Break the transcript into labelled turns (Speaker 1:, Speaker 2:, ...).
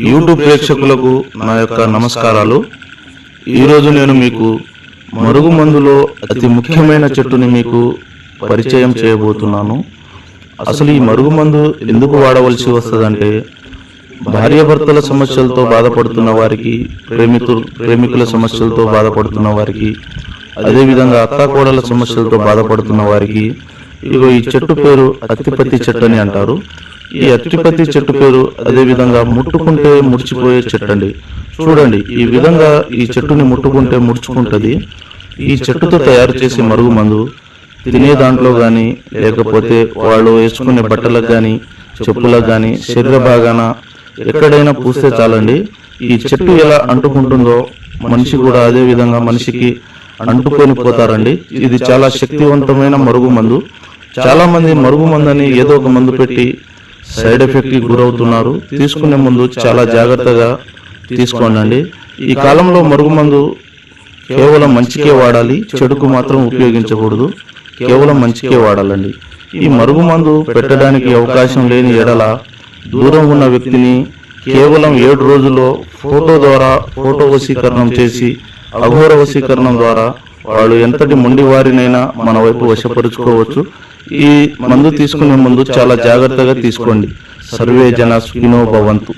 Speaker 1: YouTube ప్రేక్షకులకు నా యొక్క నమస్కారాలు. ఈరోజు నేను మీకు మరుగుమందులో అతి ముఖ్యమైన చెట్టుని మీకు పరిచయం చేయబోతున్నాను. అసలు ఈ మరుగుమందు ఎందుకు వాడవలసి వస్తుందంటే, భార్యాభర్తల సమస్యలతో బాధపడుతున్న వారికి, ప్రేమికుల సమస్యలతో బాధపడుతున్న వారికి, అదేవిధంగా అత్తాకోడల సమస్యలతో బాధపడుతున్న వారికి ఈ చెట్టు పేరు అత్తిపత్తి చెట్టు అని అంటారు. ఈ అత్తిపత్తి చెట్టు పేరు అదేవిధంగా ముట్టుకుంటే ముడిచిపోయే చెట్టు అండి. చూడండి, ఈ విధంగా ఈ చెట్టుని ముట్టుకుంటే ముడుచుకుంటుంది. ఈ చెట్టుతో తయారు చేసే మరుగుమందు తినే దాంట్లో కానీ, లేకపోతే వాళ్ళు వేసుకునే బట్టలకు కానీ, చెప్పులకు కానీ, శరీర భాగాన ఎక్కడైనా పూస్తే చాలండి. ఈ చెట్టు ఎలా అంటుకుంటుందో మనిషి కూడా అదే విధంగా మనిషికి అంటుకొని పోతారండి. ఇది చాలా శక్తివంతమైన మరుగుమందు. చాలా మంది మరుగుమందు అని ఏదో ఒక మందు పెట్టి సైడ్ ఎఫెక్ట్కి గురవుతున్నారు. తీసుకునే ముందు చాలా జాగ్రత్తగా తీసుకోండి. ఈ కాలంలో మరుగుమందు కేవలం మంచికే వాడాలి, చెడుకు మాత్రం ఉపయోగించకూడదు. కేవలం మంచికే వాడాలండి. ఈ మరుగుమందు పెట్టడానికి అవకాశం లేని ఎడల దూరం ఉన్న వ్యక్తిని కేవలం 7 రోజుల్లో ఫోటో వశీకరణం చేసి, అఘోర వశీకరణం ద్వారా వాళ్ళు ఎంతటి మొండివారినైనా మన వైపు వశపరుచుకోవచ్చు. ఈ మందు తీసుకునే ముందు చాలా జాగ్రత్తగా తీసుకోండి. సర్వే జన సుఖినో భవంతు.